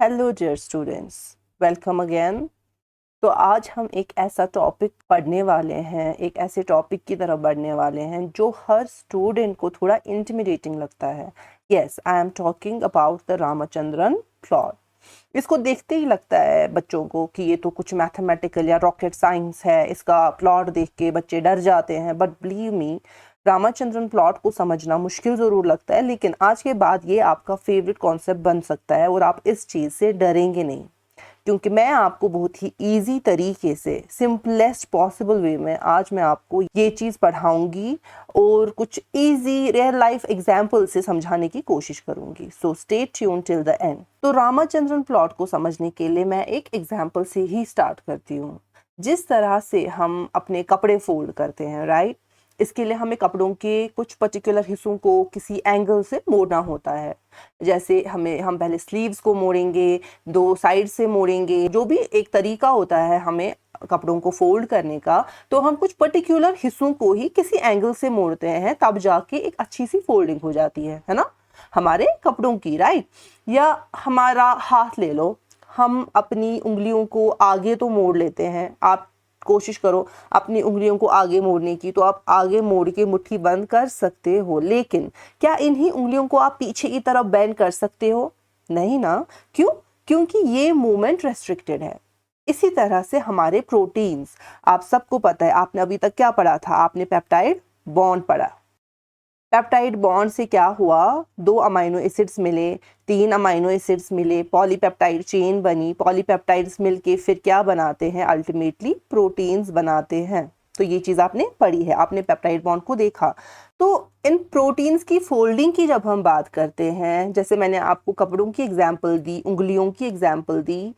Hello dear students, welcome again. तो आज हम एक ऐसा टॉपिक पढ़ने वाले हैं, एक ऐसे टॉपिक की तरफ बढ़ने वाले हैं जो हर स्टूडेंट को थोड़ा इंटिमिडेटिंग लगता है। Yes, I am talking about the Ramachandran plot. इसको देखते ही लगता है बच्चों को कि ये तो कुछ मैथमेटिकल या रॉकेट साइंस है। इसका प्लॉट देख के बच्चे डर जाते हैं, but believe me, Ramachandran plot को समझना मुश्किल ज़रूर लगता है, लेकिन आज के बाद ये आपका फेवरेट कॉन्सेप्ट बन सकता है और आप इस चीज़ से डरेंगे नहीं, क्योंकि मैं आपको बहुत ही इजी तरीके से, सिंपलेस्ट पॉसिबल वे में आज मैं आपको ये चीज़ पढ़ाऊंगी और कुछ इजी रियल लाइफ एग्जाम्पल से समझाने की कोशिश करूंगी। So stay tune till the end. तो रामाचंद्रन प्लॉट को समझने के लिए मैं एक एग्जाम्पल से ही स्टार्ट करती हूँ। जिस तरह से हम अपने कपड़े फोल्ड करते हैं, राइट, इसके लिए हमें कपड़ों के कुछ पर्टिकुलर हिस्सों को किसी एंगल से मोड़ना होता है। जैसे हम पहले स्लीव्स को मोड़ेंगे, दो साइड से मोड़ेंगे, जो भी एक तरीका होता है हमें कपड़ों को फोल्ड करने का। तो हम कुछ पर्टिकुलर हिस्सों को ही किसी एंगल से मोड़ते हैं, तब जाके एक अच्छी सी फोल्डिंग हो जाती है ना, हमारे कपड़ों की, राइट। या हमारा हाथ ले लो, हम अपनी उंगलियों को आगे तो मोड़ लेते हैं। आप कोशिश करो अपनी उंगलियों को आगे मोड़ने की, तो आप आगे मोड़ के मुट्ठी बंद कर सकते हो, लेकिन क्या इन्हीं उंगलियों को आप पीछे की तरफ बेंड कर सकते हो? नहीं ना। क्यों? क्योंकि ये मूवमेंट रेस्ट्रिक्टेड है। इसी तरह से हमारे प्रोटीन्स, आप सबको पता है, आपने अभी तक क्या पढ़ा था? आपने पेप्टाइड बॉन्ड पढ़ा। पेप्टाइड बॉन्ड से क्या हुआ? 2 अमाइनो एसिड्स मिले, 3 अमाइनो एसिड्स मिले, पॉलीपेप्टाइड चेन बनी। पॉलीपेप्टाइड्स मिलके फिर क्या बनाते हैं? अल्टीमेटली प्रोटीन्स बनाते हैं। तो ये चीज़ आपने पढ़ी है, आपने पेप्टाइड बॉन्ड को देखा। तो इन प्रोटीन्स की फोल्डिंग की जब हम बात करते हैं, जैसे मैंने आपको कपड़ों की एग्जाम्पल दी, उंगलियों की एग्जाम्पल दी,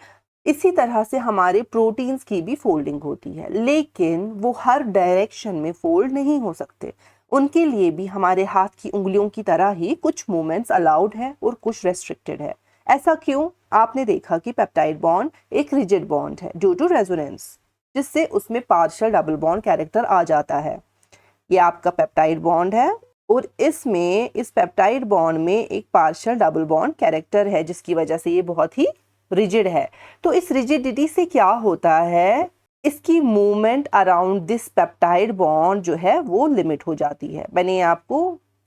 इसी तरह से हमारे प्रोटीन्स की भी फोल्डिंग होती है, लेकिन वो हर डायरेक्शन में फोल्ड नहीं हो सकते। उनके लिए भी हमारे हाथ की उंगलियों की तरह ही कुछ मूवमेंट्स अलाउड है और कुछ रेस्ट्रिक्टेड है। ऐसा क्यों? आपने देखा कि पेप्टाइड बॉन्ड एक रिजिड बॉन्ड है ड्यू टू रेजोनेंस, जिससे उसमें पार्शियल डबल बॉन्ड कैरेक्टर आ जाता है। ये आपका पेप्टाइड बॉन्ड है और इसमें, इस पेप्टाइड बॉन्ड में एक पार्शियल डबल बॉन्ड कैरेक्टर है, जिसकी वजह से ये बहुत ही रिजिड है। तो इस रिजिडिटी से क्या होता है? इसकी movement around this peptide bond जो है वो लिमिट हो जाती है। मैंने आपको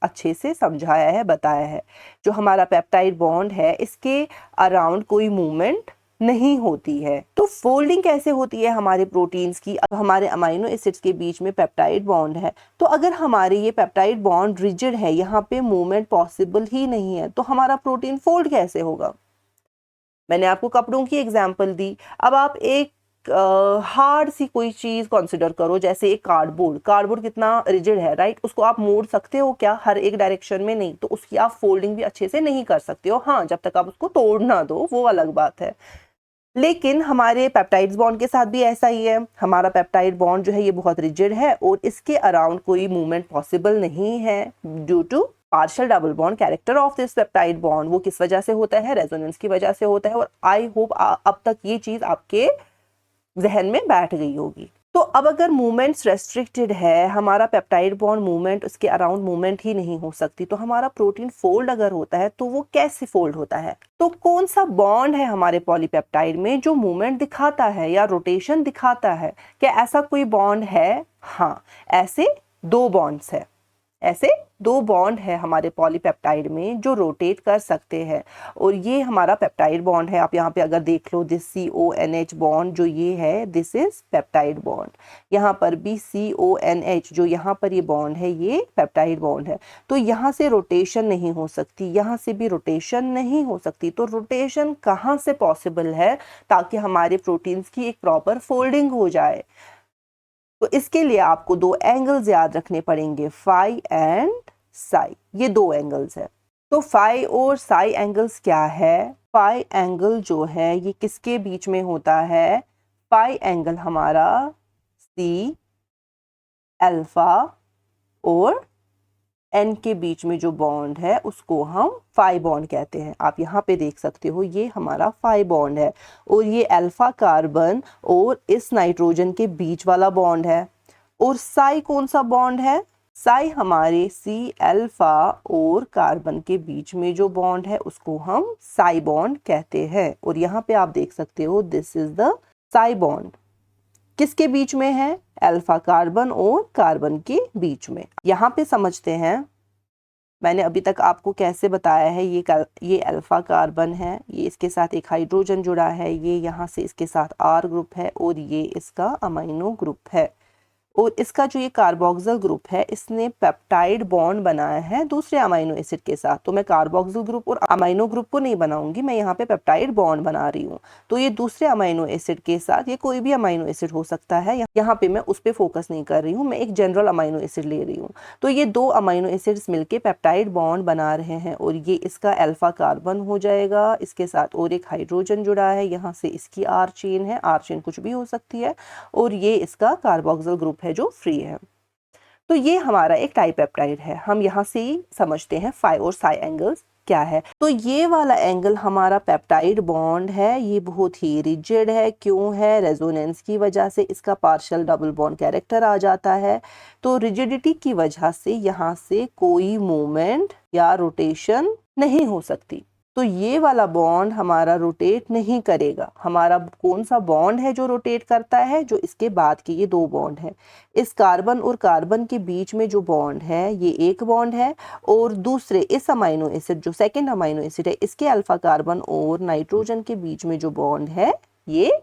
अच्छे से समझाया है, बताया है। जो हमारा पेप्टाइड बॉन्ड है, इसके अराउंड कोई मूवमेंट नहीं होती है। तो फोल्डिंग कैसे होती है हमारे प्रोटीन्स की? हमारे अमाइनो एसिड्स के बीच में पेप्टाइड बॉन्ड है, तो अगर हमारे ये पेप्टाइड बॉन्ड रिजिड है, यहाँ पे मूवमेंट पॉसिबल ही नहीं है, तो हमारा प्रोटीन फोल्ड कैसे होगा? मैंने आपको कपड़ों की एग्जाम्पल दी। अब आप एक हार्ड सी कोई चीज कंसिडर करो, जैसे एक कार्डबोर्ड। कार्डबोर्ड कितना रिजिड है, राइट? उसको आप मोड़ सकते हो क्या? हर एक डायरेक्शन में नहीं, तो उसकी आप फोल्डिंग भी अच्छे से नहीं कर सकते हो। हाँ, जब तक आप उसको तोड़ ना दो, वो अलग बात है। लेकिन हमारे पेप्टाइड्स बॉन्ड के साथ भी ऐसा ही है। हमारा पेप्टाइड बॉन्ड जो है ये बहुत रिजिड है और इसके अराउंड कोई मूवमेंट पॉसिबल नहीं है due to partial double bond character of this peptide bond. वो किस वजह से होता है? रेजोनेंस की वजह से होता है। और आई होप अब तक ये चीज आपके जहन में बैठ गई होगी। तो अब अगर मूवमेंट्स रेस्ट्रिक्टेड है, हमारा पेप्टाइड बॉन्ड मूवमेंट, उसके अराउंड मूवमेंट ही नहीं हो सकती, तो हमारा प्रोटीन फोल्ड अगर होता है तो वो कैसे फोल्ड होता है? तो कौन सा बॉन्ड है हमारे पॉलीपेप्टाइड में जो मूवमेंट दिखाता है या रोटेशन दिखाता है? क्या ऐसा कोई बॉन्ड है? हाँ, ऐसे 2 बॉन्ड्स है। ऐसे 2 बॉन्ड है हमारे पॉलीपेप्टाइड में जो रोटेट कर सकते हैं, और ये हमारा पेप्टाइड बॉन्ड है। आप यहाँ पे अगर देख लो, दिस CONH बॉन्ड जो ये है, दिस इज पेप्टाइड बॉन्ड। यहाँ पर भी CONH जो यहाँ पर ये बॉन्ड है, ये पेप्टाइड बॉन्ड है। तो यहाँ से रोटेशन नहीं हो सकती, यहाँ से भी रोटेशन नहीं हो सकती। तो रोटेशन कहाँ से पॉसिबल है ताकि हमारे प्रोटीन्स की एक प्रॉपर फोल्डिंग हो जाए? तो इसके लिए आपको 2 एंगल्स याद रखने पड़ेंगे, फाई एंड साई। ये 2 एंगल्स है। तो फाई और साई एंगल्स क्या है? फाई एंगल जो है ये किसके बीच में होता है? फाई एंगल हमारा सी अल्फा और एन के बीच में जो बॉन्ड है उसको हम फाई बॉन्ड कहते हैं। आप यहाँ पे देख सकते हो, ये हमारा फाई बॉन्ड है और ये अल्फा कार्बन और इस नाइट्रोजन के बीच वाला बॉन्ड है। और साई कौन सा बॉन्ड है? साई हमारे सी अल्फा और कार्बन के बीच में जो बॉन्ड है उसको हम साई बॉन्ड कहते हैं। और यहाँ पे आप देख सकते हो this is the Sai bond. किसके बीच में है? अल्फा कार्बन और कार्बन के बीच में। यहाँ पे समझते हैं, मैंने अभी तक आपको कैसे बताया है, ये अल्फा कार्बन है, ये इसके साथ एक हाइड्रोजन जुड़ा है, ये यहाँ से इसके साथ आर ग्रुप है और ये इसका अमाइनो ग्रुप है। और इसका जो ये कार्बोक्सिल ग्रुप है इसने पेप्टाइड बॉन्ड बनाया है दूसरे अमाइनो एसिड के साथ। तो मैं कार्बोक्सिल ग्रुप और अमाइनो ग्रुप को नहीं बनाऊंगी, मैं यहाँ पे पेप्टाइड बॉन्ड बना रही हूँ। तो ये दूसरे अमाइनो एसिड के साथ, ये कोई भी अमाइनो एसिड हो सकता है, यहाँ पे मैं उस पर फोकस नहीं कर रही हूँ, मैं एक जनरल अमाइनो एसिड ले रही हूँ। तो ये दो अमाइनो एसिड्स मिलके पेप्टाइड बॉन्ड बना रहे हैं और ये इसका अल्फा कार्बन हो जाएगा, इसके साथ और एक हाइड्रोजन जुड़ा है, यहाँ से इसकी आर चेन है, आर चेन कुछ भी हो सकती है, और ये इसका कार्बोक्सिल ग्रुप है जो फ्री है। तो ये हमारा एक डाइपेप्टाइड है। हम यहाँ से ही समझते हैं फाई और साई एंगल्स क्या है। तो ये वाला एंगल हमारा पेप्टाइड बॉन्ड है, ये बहुत ही रिजिड है। क्यों है? रेजोनेंस की वजह से इसका पार्शियल डबल बॉन्ड कैरेक्टर आ जाता है। तो रिजिडिटी की वजह से यहाँ से कोई मूवमेंट या रोटेशन नहीं हो सकती। तो ये वाला बॉन्ड हमारा रोटेट नहीं करेगा। हमारा कौन सा बॉन्ड है जो रोटेट करता है? जो इसके बाद के ये दो बॉन्ड है। इस कार्बन और कार्बन के बीच में जो बॉन्ड है ये एक बॉन्ड है, और दूसरे इस अमाइनो एसिड जो सेकंड अमाइनो एसिड है इसके अल्फा कार्बन और नाइट्रोजन के बीच में जो बॉन्ड है ये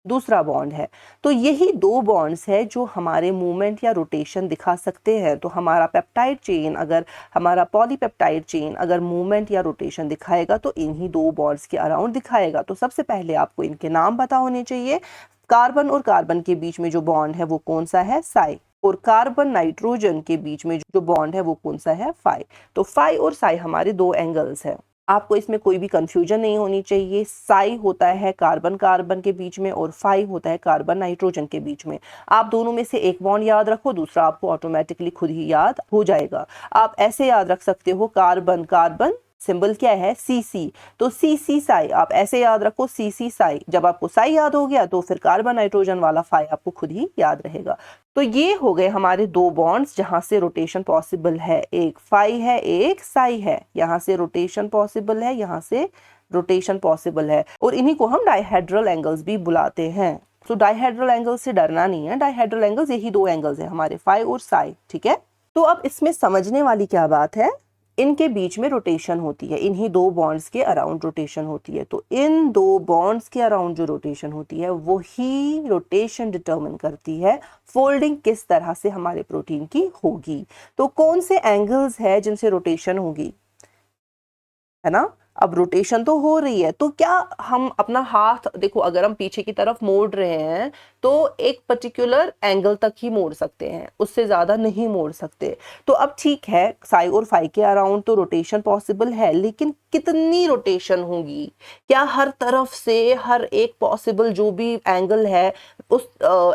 दूसरा बॉन्ड है। तो यही दो बॉन्ड्स है जो हमारे मूवमेंट या रोटेशन दिखा सकते हैं। तो हमारा पेप्टाइड चेन, अगर हमारा पॉलीपेप्टाइड चेन अगर मूवमेंट या रोटेशन दिखाएगा तो इन्हीं दो बॉन्ड्स के अराउंड दिखाएगा। तो सबसे पहले आपको इनके नाम पता होने चाहिए। कार्बन और कार्बन के बीच में जो बॉन्ड है वो कौन सा है? साई। और कार्बन नाइट्रोजन के बीच में जो बॉन्ड है वो कौन सा है? फाई। तो फाई और साई हमारे दो एंगल्स है। आपको इसमें कोई भी कंफ्यूजन नहीं होनी चाहिए। साई होता है कार्बन कार्बन के बीच में और फाई होता है कार्बन नाइट्रोजन के बीच में। आप दोनों में से एक बॉन्ड याद रखो, दूसरा आपको ऑटोमेटिकली खुद ही याद हो जाएगा। आप ऐसे याद रख सकते हो, कार्बन कार्बन सिंबल क्या है? सी। तो सी साई आप ऐसे याद रखो, सी साई। जब आपको साई याद हो गया तो फिर कार्बन नाइट्रोजन वाला फाई आपको खुद ही याद रहेगा। तो ये हो गए हमारे दो बॉन्ड्स जहां से रोटेशन पॉसिबल है। एक फाई है, एक साई है। यहाँ से रोटेशन पॉसिबल है, यहाँ से रोटेशन पॉसिबल है, और इन्हीं को हम डाइहेड्रल एंगल्स भी बुलाते हैं। तो डाइहेड्रल एंगल्स से डरना नहीं है। डाइहेड्रल एंगल्स यही दो एंगल्स है हमारे, फाई और साई। ठीक है। तो अब इसमें समझने वाली क्या बात है, इनके बीच में रोटेशन होती है, इन्हीं दो बॉन्ड्स के अराउंड रोटेशन होती है। तो इन दो बॉन्ड्स के अराउंड जो रोटेशन होती है वही रोटेशन डिटरमिन करती है फोल्डिंग किस तरह से हमारे प्रोटीन की होगी। तो कौन से एंगल्स है जिनसे रोटेशन होगी, है ना? अब रोटेशन तो हो रही है, तो क्या हम अपना हाथ देखो, अगर हम पीछे की तरफ मोड़ रहे हैं तो एक पर्टिकुलर एंगल तक ही मोड़ सकते हैं, उससे ज्यादा नहीं मोड़ सकते। तो अब ठीक है, साई और फाई के अराउंड तो रोटेशन पॉसिबल है, लेकिन कितनी रोटेशन होगी? क्या हर तरफ से हर एक पॉसिबल जो भी एंगल है उस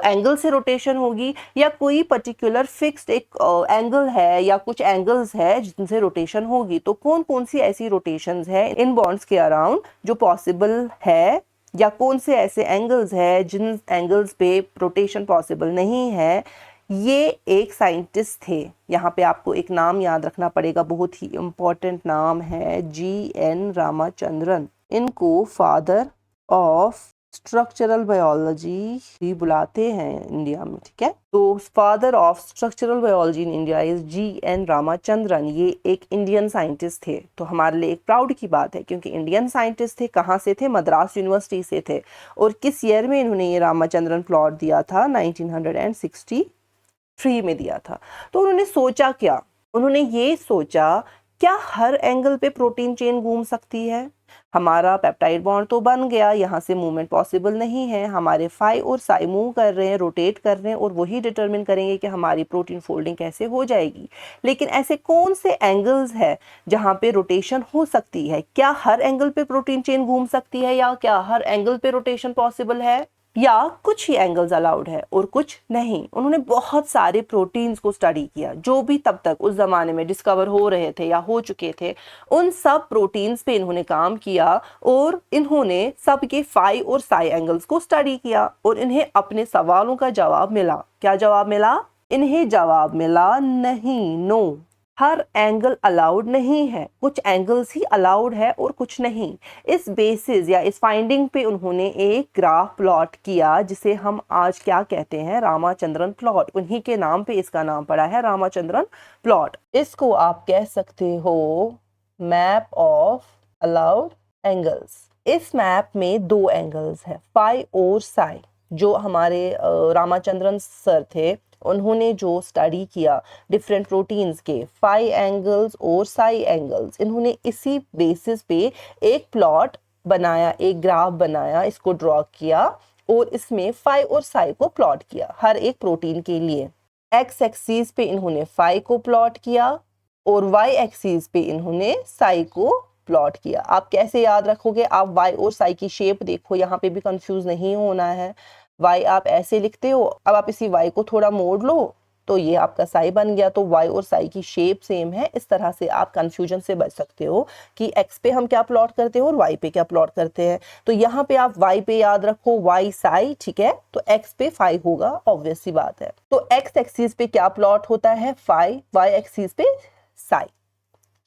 एंगल से रोटेशन होगी, या कोई पर्टिकुलर फिक्स्ड एक एंगल है या कुछ एंगल्स है जिनसे रोटेशन होगी? तो कौन कौन सी ऐसी रोटेशंस है इन बॉन्ड्स के अराउंड जो पॉसिबल है, या कौन से ऐसे एंगल्स है जिन एंगल्स पे रोटेशन पॉसिबल नहीं है? ये एक साइंटिस्ट थे, यहाँ पे आपको एक नाम याद रखना पड़ेगा, बहुत ही इंपॉर्टेंट नाम है, G.N. रामाचंद्रन। इनको फादर ऑफ स्ट्रक्चरल बायोलॉजी भी बुलाते हैं इंडिया में। ठीक है। तो father of structural biology in India is G.N. Ramachandran. ये एक इंडियन साइंटिस्ट थे। तो हमारे लिए एक प्राउड की बात है, क्योंकि इंडियन साइंटिस्ट थे। कहाँ से थे? मद्रास यूनिवर्सिटी से थे। और किस ईयर में इन्होंने ये रामाचंद्रन प्लॉट दिया था? 1963 में दिया था। तो उन्होंने सोचा क्या? उन्होंने ये सोचा, क्या हर एंगल पे प्रोटीन चेन घूम सकती है? हमारा पेप्टाइड बॉन्ड तो बन गया, यहाँ से मूवमेंट पॉसिबल नहीं है, हमारे फाई और साई मूव कर रहे हैं, रोटेट कर रहे हैं, और वही डिटरमिन करेंगे कि हमारी प्रोटीन फोल्डिंग कैसे हो जाएगी। लेकिन ऐसे कौन से एंगल्स है जहाँ पे रोटेशन हो सकती है? क्या हर एंगल पे प्रोटीन चेन घूम सकती है, या क्या हर एंगल पे रोटेशन पॉसिबल है, या कुछ ही एंगल्स अलाउड है और कुछ नहीं? उन्होंने बहुत सारे प्रोटीन्स को स्टडी किया जो भी तब तक उस जमाने में डिस्कवर हो रहे थे या हो चुके थे। उन सब प्रोटीन्स पे इन्होंने काम किया, और इन्होंने सबके फाई और साई एंगल्स को स्टडी किया, और इन्हें अपने सवालों का जवाब मिला। क्या जवाब मिला? इन्हें जवाब मिला नहीं, नो। हर एंगल अलाउड नहीं है, कुछ एंगल्स ही अलाउड है और कुछ नहीं। इस बेसिस या इस फाइंडिंग पे उन्होंने एक ग्राफ प्लॉट किया जिसे हम आज क्या कहते हैं, रामाचंद्रन प्लॉट। उन्हीं के नाम पे इसका नाम पड़ा है, रामाचंद्रन प्लॉट। इसको आप कह सकते हो मैप ऑफ अलाउड एंगल्स। इस मैप में दो एंगल्स हैं, फाई और साई। जो हमारे रामाचंद्रन सर थे, उन्होंने जो स्टडी किया डिफरेंट प्रोटीन्स के फाई एंगल्स और साई एंगल्स, इन्होंने इसी बेसिस पे एक प्लॉट बनाया, एक ग्राफ बनाया, इसको ड्रॉ किया और इसमें फाई और साई को प्लॉट किया हर एक प्रोटीन के लिए। एक्स एक्सिस पे इन्होंने फाई को प्लॉट किया और वाई एक्सिस पे इन्होंने साई को प्लॉट किया। आप कैसे याद रखोगे, आप वाई और साई की शेप देखो, यहाँ पे भी कंफ्यूज नहीं होना है। y आप ऐसे लिखते हो, अब आप इसी y को थोड़ा मोड़ लो तो ये आपका साई बन गया। तो y और साई की शेप सेम है। इस तरह से आप कंफ्यूजन से बच सकते हो कि x पे हम क्या प्लॉट करते हैं और y पे क्या प्लॉट करते हैं। तो यहाँ पे आप y पे याद रखो y साई, ठीक है, तो x पे फाई होगा, ऑब्वियस सी बात है। तो x एक्सिस पे क्या प्लॉट होता है, फाई, y एक्सिस पे साई।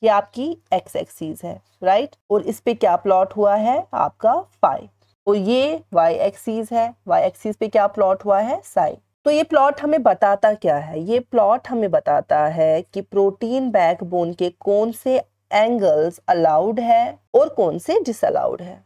ये आपकी x एक्सिस है, राइट, और इस पे क्या प्लॉट हुआ है, आपका फाई। और ये y एक्सिस है, y एक्सिस पे क्या प्लॉट हुआ है, साई। तो ये प्लॉट हमें बताता क्या है, ये प्लॉट हमें बताता है कि प्रोटीन बैकबोन के कौन से एंगल्स अलाउड है और कौन से डिसअलाउड है।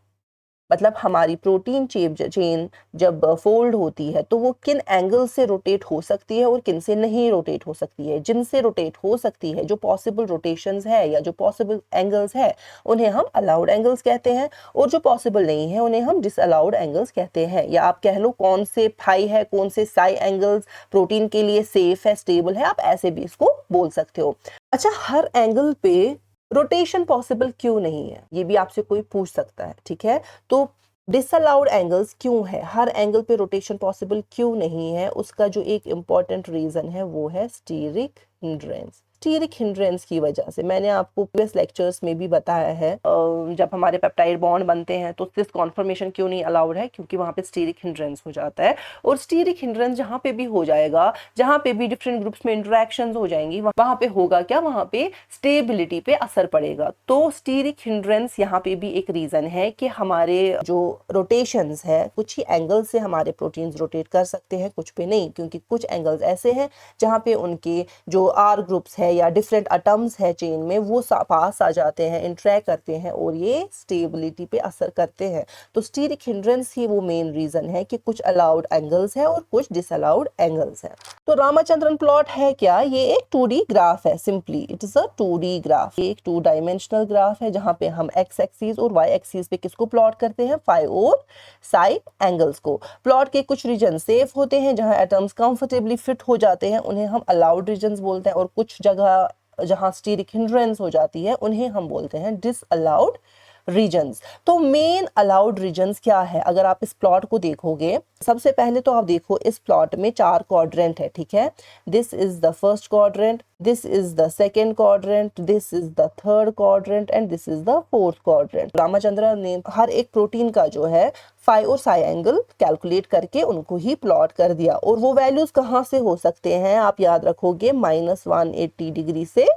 मतलब हमारी प्रोटीन चेन जब फोल्ड होती है तो वो किन एंगल से रोटेट हो सकती है और किन से नहीं रोटेट हो सकती है। जिनसे रोटेट हो सकती है, जो पॉसिबल रोटेशंस है या जो पॉसिबल एंगल्स है, उन्हें हम अलाउड एंगल्स कहते हैं, और जो पॉसिबल नहीं है उन्हें हम डिसअलाउड एंगल्स कहते हैं। या आप कह लो कौन से फाई है, कौन से साई एंगल्स प्रोटीन के लिए सेफ है, स्टेबल है, आप ऐसे भी इसको बोल सकते हो। अच्छा, हर एंगल पे रोटेशन पॉसिबल क्यों नहीं है, ये भी आपसे कोई पूछ सकता है, ठीक है। तो डिसअलाउड एंगल्स क्यों है, हर एंगल पे रोटेशन पॉसिबल क्यों नहीं है, उसका जो एक इम्पॉर्टेंट रीजन है वो है स्टीरिक हिंड्रेंस। स्टीरिक हिंड्रेंस की वजह से, मैंने आपको प्रीवियस लेक्चर्स में भी बताया है, जब हमारे पेप्टाइड बॉन्ड बनते हैं तो सिस कॉन्फर्मेशन क्यों नहीं अलाउड है, क्योंकि वहाँ पे स्टीरिक हिंड्रेंस हो जाता है। और स्टीरिक हिंड्रेंस जहाँ पे भी हो जाएगा, जहाँ पे भी डिफरेंट ग्रुप्स में इंटरेक्शंस हो जाएंगी, वहाँ पे होगा क्या, वहाँ पे स्टेबिलिटी पे असर पड़ेगा। तो स्टीरिक हिंड्रेंस यहाँ पे भी एक रीजन है कि हमारे जो रोटेशंस है, कुछ ही एंगल से हमारे प्रोटीन्स रोटेट कर सकते हैं, कुछ पे नहीं, क्योंकि कुछ एंगल्स ऐसे हैं जहाँ पे उनके जो आर ग्रुप्स है या डिफरेंट एटम्स है चेन में, वो पास आ जाते हैं, इंटरेक्ट करते हैं और ये स्टेबिलिटी पे असर करते हैं। तो स्टीरिक हिंड्रेंस ही वो मेन रीजन है कि कुछ अलाउड एंगल्स है और कुछ डिसअलाउड एंगल्स है। तो रामाचंद्रन प्लॉट है क्या, ये एक 2D ग्राफ है, simply it is a 2D graph. एक 2 डायमेंशनल ग्राफ है जहाँ पे हम x एक्सिस और y एक्सिस पे किसको प्लॉट करते हैं, फाई और साई एंगल्स को। प्लॉट के कुछ रीजन सेफ होते हैं जहाँ एटम्स कंफर्टेबली फिट हो जाते हैं, उन्हें हम अलाउड रीजन्स बोलते हैं, और कुछ जगह जहाँ स्टीरिक हिंड्रेंस हो जाती है उन्हें हम बोलते हैं डिसअलाउड रीजन्स। तो मेन अलाउड रीजन्स क्या है, अगर आप इस प्लॉट को देखोगे, सबसे पहले तो आप देखो इस प्लॉट में 4 क्वाड्रेंट है, ठीक है। This is the first quadrant, this is the second quadrant, this is the third quadrant and this is the fourth quadrant. Ramachandran ने हर एक प्रोटीन का जो है फाई और साई एंगल कैलकुलेट करके उनको ही प्लॉट कर दिया। और वो वैल्यूज कहाँ से हो सकते हैं, आप याद रखोगे -180 डिग्री से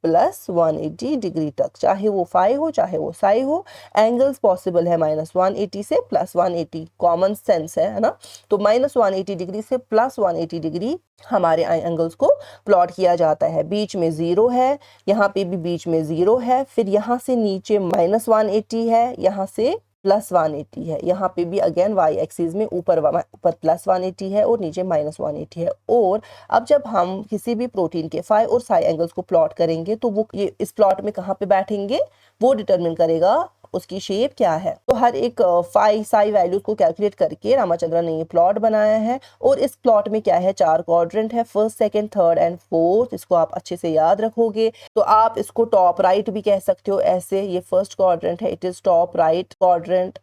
+180 डिग्री तक, चाहे वो फाई हो चाहे वो साई हो, एंगल्स पॉसिबल है -180 से +180, कॉमन सेंस है ना। तो -180 डिग्री से +180 डिग्री हमारे एंगल्स को प्लॉट किया जाता है। बीच में 0 है, यहाँ पे भी बीच में 0 है, फिर यहाँ से नीचे -180 है, यहाँ से +180 है, यहाँ पे भी अगेन y एक्सिस में ऊपर +180 है और नीचे -180 है। और अब जब हम किसी भी प्रोटीन के फाई और साई एंगल्स को प्लॉट करेंगे तो वो ये इस प्लॉट में कहाँ पे बैठेंगे, वो डिटरमिन करेगा उसकी शेप क्या है। तो हर एक फाई साई वैल्यूज को कैलकुलेट करके रामाचंद्रन ने ये प्लॉट बनाया है। और इस प्लॉट में क्या है, 4 क्वाड्रेंट है, first second third and fourth. इसको आप अच्छे से याद रखोगे तो आप इसको टॉप राइट भी कह सकते हो ऐसे। ये फर्स्ट क्वाड्रेंट है, it is top right quadrant,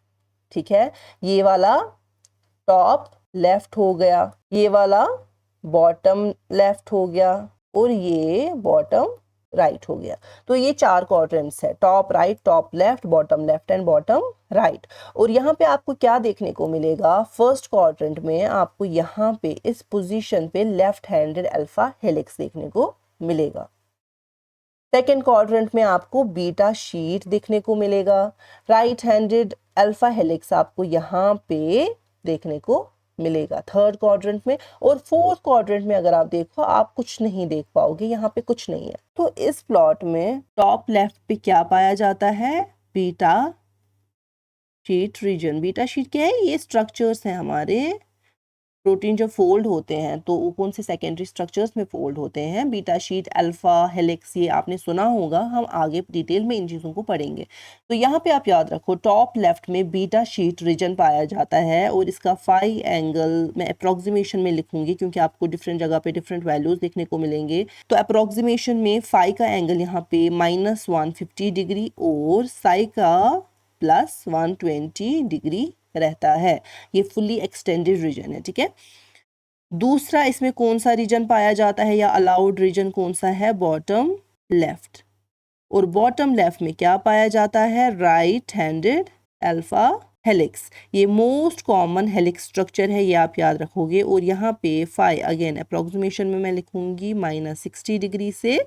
ठीक है। ये वाला टॉप लेफ्ट हो गया, ये वाला बॉटम लेफ्ट हो गया और ये बॉटम राइट हो गया। तो ये 4 क्वाड्रेंट्स है, top right, top left and bottom right. और यहाँ पे आपको क्या देखने को मिलेगा, फर्स्ट क्वाड्रेंट में आपको यहाँ पे इस पोजीशन पे लेफ्ट हैंडेड अल्फा हेलिक्स देखने को मिलेगा। सेकेंड क्वाड्रेंट में आपको बीटा शीट देखने को मिलेगा। राइट हैंडेड अल्फा हेलिक्स आपको यहाँ पे देखने को मिलेगा थर्ड क्वाड्रेंट में। और फोर्थ क्वाड्रेंट में अगर आप देखो, आप कुछ नहीं देख पाओगे, यहाँ पे कुछ नहीं है। तो इस प्लॉट में टॉप लेफ्ट पे क्या पाया जाता है, beta sheet region. Beta sheet क्या है, ये स्ट्रक्चर्स हैं हमारे, प्रोटीन जब फोल्ड होते हैं तो वो कौन से सेकेंडरी स्ट्रक्चर्स में फोल्ड होते हैं, बीटा शीट, अल्फा हेलिक्स, ये आपने सुना होगा, हम आगे डिटेल में इन चीज़ों को पढ़ेंगे। तो यहाँ पे आप याद रखो, टॉप लेफ्ट में बीटा शीट रीजन पाया जाता है और इसका फाई एंगल मैं अप्रोक्सीमेशन में लिखूंगी क्योंकि आपको डिफरेंट जगह पे डिफरेंट वैल्यूज देखने को मिलेंगे। तो अप्रोक्सीमेशन में फाई का एंगल यहाँ पे -150 डिग्री और साई का +120 डिग्री रहता है। ये फुल्ली एक्सटेंडेड रीजन है, ठीक है। दूसरा इसमें कौन सा रीजन पाया जाता है या अलाउड रीजन कौन सा है, बॉटम लेफ्ट। और बॉटम लेफ्ट में क्या पाया जाता है, राइट हैंडेड अल्फा हेलिक्स। ये मोस्ट कॉमन हेलिक्स स्ट्रक्चर है, ये आप याद रखोगे। और यहाँ पे फाई अगेन अप्रोक्सीमेशन में मैं लिखूंगी -60 डिग्री से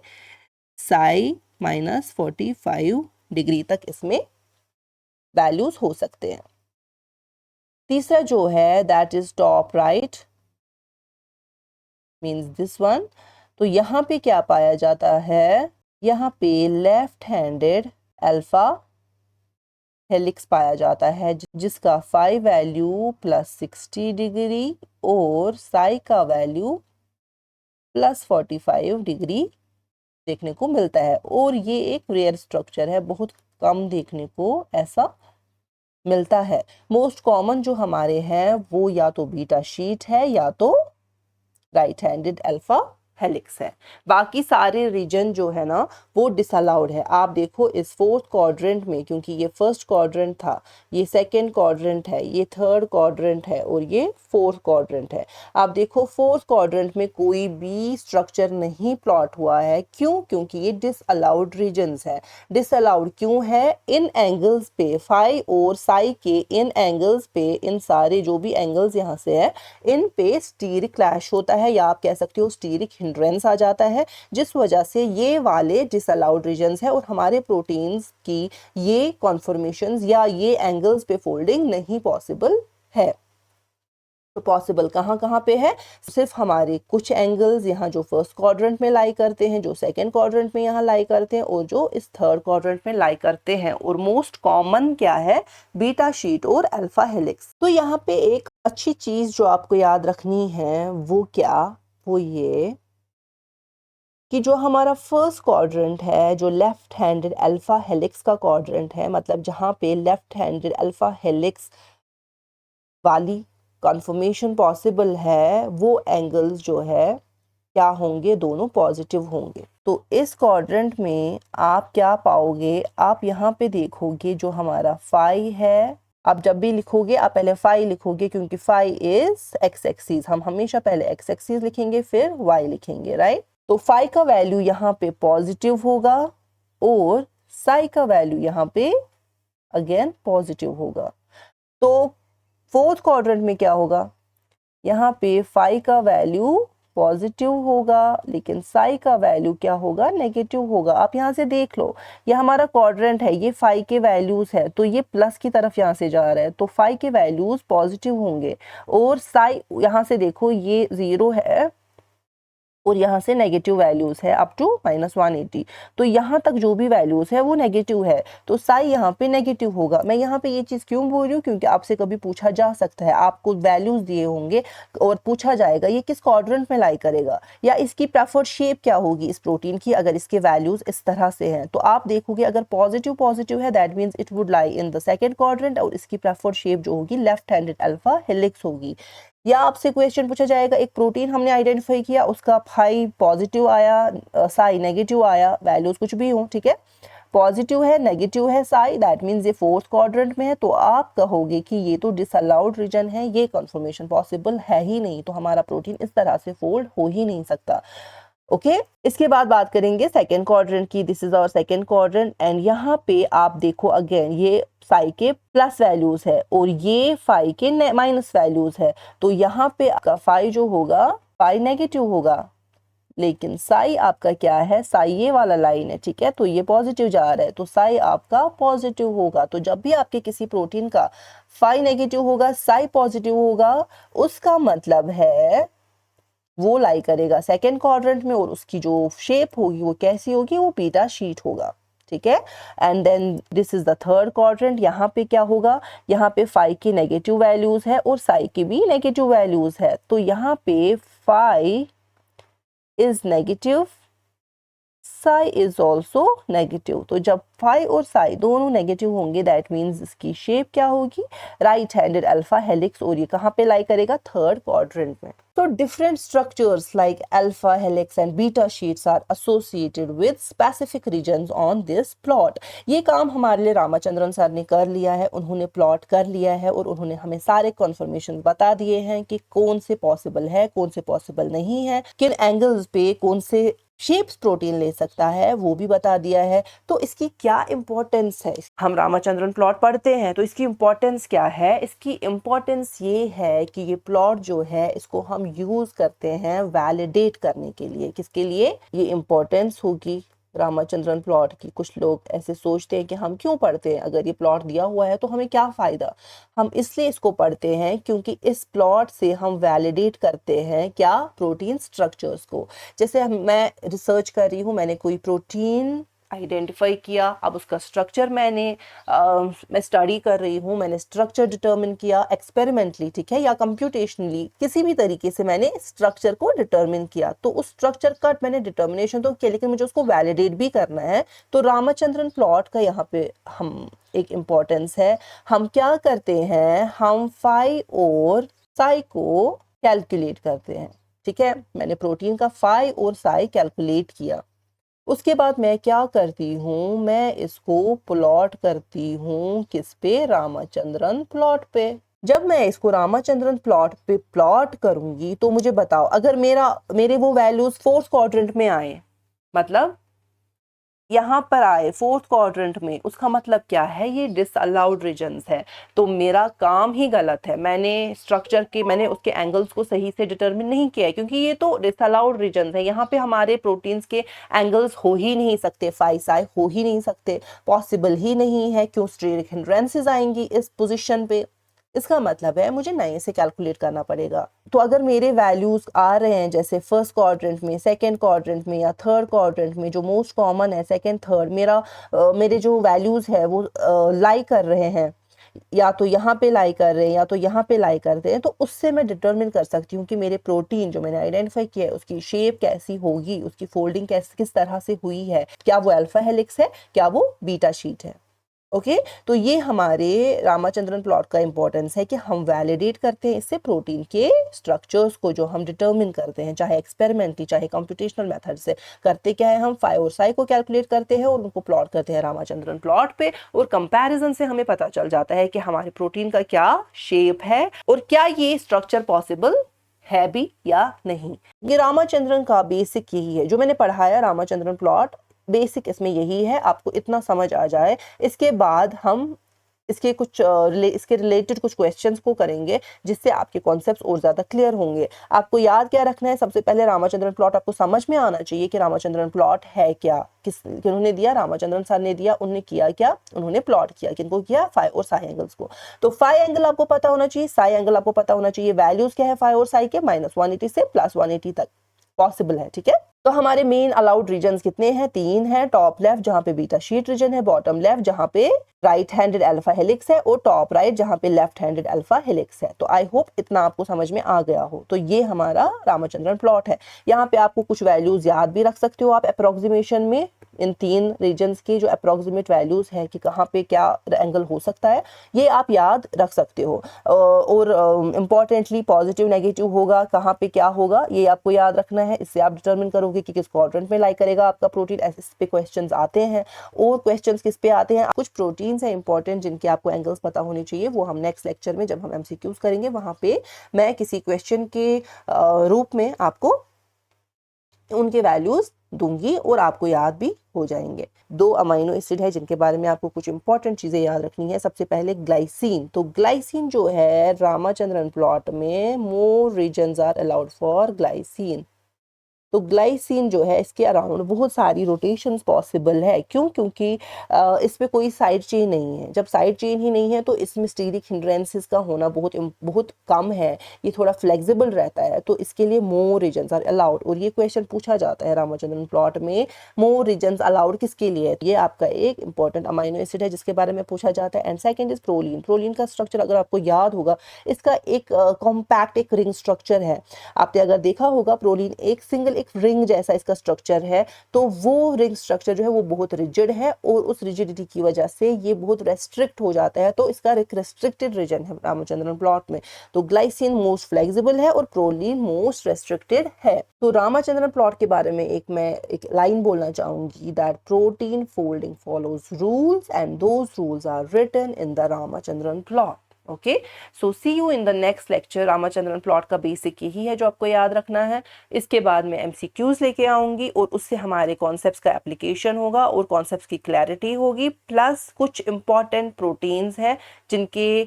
साई -45 डिग्री तक इसमें वैल्यूज हो सकते हैं। तीसरा जो है that is top right, means this one. तो यहाँ पे क्या पाया जाता है, यहाँ पे लेफ्ट हैंडेड अल्फा हेलिक्स पाया जाता है जिसका फाई वैल्यू +60 डिग्री और साई का वैल्यू +45 डिग्री देखने को मिलता है। और ये एक रेयर स्ट्रक्चर है, बहुत कम देखने को ऐसा मिलता है। मोस्ट कॉमन जो हमारे हैं वो या तो बीटा शीट है या तो राइट हैंडेड अल्फा हेलिक्स है। बाकी सारे रीजन जो है ना वो डिसअलाउड है। आप देखो इस फोर्थ क्वाड्रेंट में, क्योंकि ये फर्स्ट क्वाड्रेंट था, ये सेकंड क्वाड्रेंट है, ये थर्ड क्वाड्रेंट है और ये फोर्थ क्वाड्रेंट है। आप देखो फोर्थ क्वाड्रेंट में कोई भी स्ट्रक्चर नहीं प्लॉट हुआ है। क्यों? क्योंकि ये डिसअलाउड रीजन्स है। डिसअलाउड क्यों है? इन एंगल्स पे, फाई और साई के इन एंगल्स पे, इन सारे जो भी एंगल्स यहाँ से है, इन पे स्टीरिक क्लैश होता है या आप कह सकते हो स्टीरिक हिंड्रेंस आ जाता है, जिस वजह से ये वाले डिसअलाउड रीजन्स है और हमारे प्रोटीन्स की ये कॉन्फॉर्मेशंस या ये एंगल्स पे फोल्डिंग नहीं पॉसिबल है। तो पॉसिबल कहाँ कहाँ पे है? सिर्फ हमारे कुछ एंगल्स यहाँ जो फर्स्ट क्वाड्रेंट में लाई करते हैं, जो सेकंड क्वाड्रेंट में यहाँ लाई करते हैं और जो इस थर्ड क्वाड्रेंट में लाई करते हैं। और मोस्ट कॉमन क्या है? बीटा शीट और अल्फा हेलिक्स। तो यहाँ पे एक अच्छी चीज जो आपको याद रखनी है वो क्या, वो ये कि जो हमारा फर्स्ट क्वाड्रेंट है, जो लेफ्ट हैंडेड अल्फा हेलिक्स का क्वाड्रेंट है, मतलब जहाँ पे लेफ्ट हैंडेड अल्फा हेलिक्स वाली कन्फर्मेशन पॉसिबल है, वो एंगल्स जो है क्या होंगे, दोनों पॉजिटिव होंगे। तो इस क्वाड्रेंट में आप क्या पाओगे, आप यहाँ पे देखोगे जो हमारा फाई है, आप जब भी लिखोगे आप पहले फाई लिखोगे क्योंकि फाई इज एक्स एक्सिस, हम हमेशा पहले एक्स एक्सिस लिखेंगे फिर वाई लिखेंगे, राइट। तो फाई का वैल्यू यहाँ पे पॉजिटिव होगा और साई का वैल्यू यहाँ पे अगेन पॉजिटिव होगा। तो फोर्थ क्वाड्रेंट में क्या होगा, यहाँ पे फाई का वैल्यू पॉजिटिव होगा लेकिन साई का वैल्यू क्या होगा, नेगेटिव होगा। आप यहाँ से देख लो, ये हमारा क्वाड्रेंट है, ये फाई के वैल्यूज है तो ये प्लस की तरफ यहाँ से जा रहा है, तो फाई के वैल्यूज पॉजिटिव होंगे। और साई यहाँ से देखो ये 0 है और यहाँ से नेगेटिव वैल्यूज है अप टू -180, तो यहाँ तक जो भी वैल्यूज है वो नेगेटिव है, तो साई यहाँ पे नेगेटिव होगा। मैं यहाँ पे ये चीज़ क्यों बोल रही हूँ, क्योंकि आपसे कभी पूछा जा सकता है, आपको वैल्यूज दिए होंगे और पूछा जाएगा ये किस क्वाड्रेंट में लाई करेगा या इसकी प्रेफर्ड शेप क्या होगी इस प्रोटीन की अगर इसके वैल्यूज इस तरह से हैं। तो आप देखोगे अगर पॉजिटिव पॉजिटिव है that means it would lie in the second quadrant और इसकी प्रेफर्ड शेप जो होगी लेफ्ट हैंडेड अल्फा हेलिक्स होगी। या आपसे क्वेश्चन पूछा जाएगा, एक प्रोटीन हमने आइडेंटिफाई किया, उसका फाई पॉजिटिव आया, साई नेगेटिव आया, वैल्यूज कुछ भी हो, ठीक है, पॉजिटिव है नेगेटिव है साई, दैट मीन्स ये फोर्थ क्वाड्रेंट में है, तो आप कहोगे कि ये तो डिसअलाउड रीजन है, ये कन्फर्मेशन पॉसिबल है ही नहीं, तो हमारा प्रोटीन इस तरह से फोल्ड हो ही नहीं सकता। ओके इसके बाद बात करेंगे सेकेंड क्वाड्रेंट की। This is our second quadrant and यहाँ पे आप देखो अगेन ये साई के प्लस वैल्यूज है और ये फाई के माइनस वैल्यूज है, तो यहाँ पे आपका फाई जो होगा फाई नेगेटिव होगा, लेकिन साई आपका क्या है, साई ये वाला लाइन है, ठीक है, तो ये पॉजिटिव जा रहा है, तो साई आपका पॉजिटिव होगा। तो जब भी आपके किसी प्रोटीन का फाई नेगेटिव होगा साई पॉजिटिव होगा, उसका मतलब है वो लाई करेगा सेकेंड क्वाड्रेंट में और उसकी जो शेप होगी वो कैसी होगी, वो बीटा शीट होगा, ठीक है। And then this is the third quadrant. यहाँ पे क्या होगा, यहाँ पे फाई की नेगेटिव वैल्यूज है और साई की भी नेगेटिव वैल्यूज है, तो यहाँ पे phi is negative, psi is also negative. तो जब फाई और साई दोनों नेगेटिव होंगे दैट मीन्स इसकी शेप क्या होगी, राइट हैंडेड अल्फा हेलिक्स, और ये कहाँ पे लाई करेगा, थर्ड क्वाड्रेंट में। So different structures like alpha helix and beta sheets are associated with specific regions on this plot. ये काम हमारे लिए रामाचंद्रन सर ने कर लिया है, उन्होंने प्लॉट कर लिया है और उन्होंने हमें सारे कन्फर्मेशन बता दिए हैं कि कौन से पॉसिबल है कौन से पॉसिबल नहीं है, किन एंगल्स पे कौन से शेप्स प्रोटीन ले सकता है वो भी बता दिया है। तो इसकी क्या इंपॉर्टेंस है, हम रामाचंद्रन प्लॉट पढ़ते हैं तो इसकी इंपॉर्टेंस क्या है, इसकी इंपॉर्टेंस ये है कि ये प्लॉट जो है इसको हम यूज करते हैं वैलिडेट करने के लिए। किसके लिए ये इंपॉर्टेंस होगी रामाचंद्रन प्लॉट की। कुछ लोग ऐसे सोचते हैं कि हम क्यों पढ़ते हैं, अगर ये प्लॉट दिया हुआ है तो हमें क्या फायदा। हम इसलिए इसको पढ़ते हैं क्योंकि इस प्लॉट से हम वैलिडेट करते हैं क्या, प्रोटीन स्ट्रक्चर्स को। जैसे मैं रिसर्च कर रही हूँ, मैंने कोई प्रोटीन आइडेंटिफाई किया, अब उसका स्ट्रक्चर मैं स्टडी कर रही हूँ, मैंने स्ट्रक्चर डिटरमिन किया एक्सपेरिमेंटली, ठीक है, या कंप्यूटेशनली, किसी भी तरीके से मैंने स्ट्रक्चर को डिटरमिन किया। तो उस स्ट्रक्चर का मैंने डिटर्मिनेशन तो किया लेकिन मुझे उसको वैलिडेट भी करना है। तो रामाचंद्रन प्लॉट का यहाँ पे हम एक इम्पोर्टेंस है। हम क्या करते हैं, हम फाई और साई को कैलकुलेट करते हैं, ठीक है। मैंने प्रोटीन का फाई और साई कैलकुलेट किया, उसके बाद मैं क्या करती हूँ, मैं इसको प्लॉट करती हूँ किस पे, रामाचंद्रन प्लॉट पे। जब मैं इसको रामाचंद्रन प्लॉट पे प्लॉट करूंगी तो मुझे बताओ, अगर मेरे वो वैल्यूज फोर्थ क्वाड्रेंट में आए, मतलब यहाँ पर आए फोर्थ क्वाड्रेंट में, उसका मतलब क्या है, ये डिसअलाउड रीजन्स है, तो मेरा काम ही गलत है। मैंने उसके एंगल्स को सही से डिटरमिन नहीं किया है क्योंकि ये तो डिसअलाउड रीजन्स है। यहाँ पे हमारे प्रोटीन्स के एंगल्स हो ही नहीं सकते, फाई साई हो ही नहीं सकते, पॉसिबल ही नहीं है, क्यों स्टेरिक हिंड्रेंसेस आएंगी इस पोजिशन पे। इसका मतलब है मुझे नए से कैलकुलेट करना पड़ेगा। तो अगर मेरे वैल्यूज आ रहे हैं जैसे फर्स्ट क्वाड्रेंट में, सेकंड क्वाड्रेंट में या थर्ड क्वाड्रेंट में, जो मोस्ट कॉमन है सेकंड थर्ड, मेरे जो वैल्यूज है वो लाई कर रहे हैं, या तो यहाँ पे लाई कर रहे हैं या तो यहाँ पे लाई करते हैं, तो उससे मैं डिटरमिन कर सकती हूँ कि मेरे प्रोटीन जो मैंने आइडेंटिफाई किया है उसकी शेप कैसी होगी, उसकी फोल्डिंग किस तरह से हुई है, क्या वो अल्फा हेलिक्स है, क्या वो बीटा शीट है। ओके तो ये हमारे रामाचंद्रन प्लॉट का इंपॉर्टेंस है कि हम वैलिडेट करते हैं इससे प्रोटीन के स्ट्रक्चर्स को, जो हम डिटरमिन करते हैं चाहे एक्सपेरिमेंटली चाहे कंप्यूटेशनल मेथड से करते क्या है, हम फाई और साई को कैलकुलेट करते हैं और उनको प्लॉट करते हैं रामाचंद्रन प्लॉट पे, और कंपैरिजन से हमें पता चल जाता है कि हमारे प्रोटीन का क्या शेप है और क्या ये स्ट्रक्चर पॉसिबल है भी या नहीं। ये रामाचंद्रन का बेसिक यही है जो मैंने पढ़ाया, रामाचंद्रन प्लॉट बेसिक इसमें यही है, आपको इतना समझ आ जाए। इसके बाद हम इसके रिलेटेड कुछ क्वेश्चंस को करेंगे जिससे आपके कॉन्सेप्ट्स और ज़्यादा क्लियर होंगे। आपको याद क्या रखना है, सबसे पहले रामाचंद्रन प्लॉट आपको समझ में आना चाहिए कि रामाचंद्रन प्लॉट है क्या, किन्होंने दिया, रामाचंद्रन सर ने दिया, उन्होंने किया क्या, उन्होंने प्लॉट किया, किनको किया, फाई और साई एंगल्स को। तो फाई एंगल आपको पता होना चाहिए, साई एंगल आपको पता होना चाहिए, वैल्यूज क्या है फाई और साई के, -180 से +180 तक पॉसिबल है, ठीक है। तो हमारे मेन अलाउड रीजन्स कितने हैं, 3 हैं। टॉप लेफ्ट जहाँ पे बीटा शीट रीजन है, बॉटम लेफ्ट जहाँ पे राइट हैंडेड अल्फा हेलिक्स है, और टॉप राइट जहाँ पे लेफ्ट हैंडेड अल्फा हेलिक्स है। तो आई होप इतना आपको समझ में आ गया हो। तो ये हमारा रामाचंद्रन प्लॉट है। यहाँ पे आपको कुछ वैल्यूज याद भी रख सकते हो आप अप्रोक्सीमेशन में, इन 3 रीजन्स की जो अप्रोक्सीमेट वैल्यूज है कि कहाँ पे क्या एंगल हो सकता है, ये आप याद रख सकते हो। और इम्पॉर्टेंटली पॉजिटिव नेगेटिव होगा, कहाँ पे क्या होगा, ये आपको याद रखना है। इससे आप डिटरमिन करोगे कि किस क्वाड्रेंट में लाई करेगा आपका प्रोटीन। ऐसे इस पे क्वेश्चंस आते हैं, और क्वेश्चंस किस पे आते हैं, कुछ प्रोटीन्स हैं इंपॉर्टेंट जिनके आपको एंगल्स पता होने चाहिए, वो हम नेक्स्ट लेक्चर में जब हम एमसीक्यूज करेंगे वहां पे मैं किसी क्वेश्चन के रूप में आपको उनके वैल्यूज दूंगी और आपको याद भी हो जाएंगे। 2 अमाइनो एसिड है जिनके बारे में आपको कुछ इंपॉर्टेंट चीजें याद रखनी है। सबसे पहले ग्लाइसिन। तो ग्लाइसिन जो है रामाचंद्रन प्लॉट में more regions are allowed for glycine. तो ग्लाइसिन जो है इसके अराउंड बहुत सारी रोटेशंस पॉसिबल है। क्यों? क्योंकि इस पे कोई साइड चेन नहीं है। जब साइड चेन ही नहीं है तो इसमें स्टीरिक हिंड्रेंसेस का होना बहुत कम है। ये थोड़ा फ्लेक्सिबल रहता है, तो इसके लिए मोर रीजन्स आर अलाउड। और ये क्वेश्चन पूछा जाता है रामाचंद्रन प्लॉट में, मोर रीजन्स अलाउड किसके लिए है? ये आपका एक इंपॉर्टेंट अमाइनो एसिड है जिसके बारे में पूछा जाता है। And second is proline. Proline का स्ट्रक्चर अगर आपको याद होगा, इसका एक कॉम्पैक्ट एक रिंग स्ट्रक्चर है। आपने अगर देखा होगा प्रोलीन एक सिंगल एक रिंग जैसा इसका स्ट्रक्चर है, तो वो रिंग स्ट्रक्चर जो है वो बहुत रिजिड है और उस रिजिडिटी की वजह से ये बहुत रेस्ट्रिक्ट हो जाता है। तो इसका एक रेस्ट्रिक्टेड रीजन है रामाचंद्रन प्लॉट में। तो ग्लाइसिन मोस्ट फ्लेक्सिबल है और प्रोलीन मोस्ट रेस्ट्रिक्टेड है। तो रामाचंद्रन प्लॉट के बारे में मैं एक लाइन बोलना चाहूंगी, that protein folding follows rules and those rules are written in the Ramachandran plot. Okay, so see you in the next lecture. Ramachandran plot का बेसिक यही है जो आपको याद रखना है। इसके बाद में एमसीक्यूज लेके आऊंगी और उससे हमारे कॉन्सेप्ट्स का एप्लीकेशन होगा और कॉन्सेप्ट्स की क्लैरिटी होगी, प्लस कुछ इंपॉर्टेंट प्रोटीन्स हैं जिनके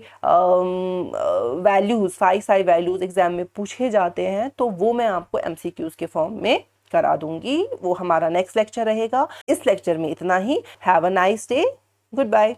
वैल्यूज 5 वैल्यूज एग्जाम में पूछे जाते हैं, तो वो मैं आपको एमसीक्यूज के फॉर्म में करा दूंगी। वो हमारा नेक्स्ट लेक्चर रहेगा। इस लेक्चर में इतना ही। Have a nice day. Good bye.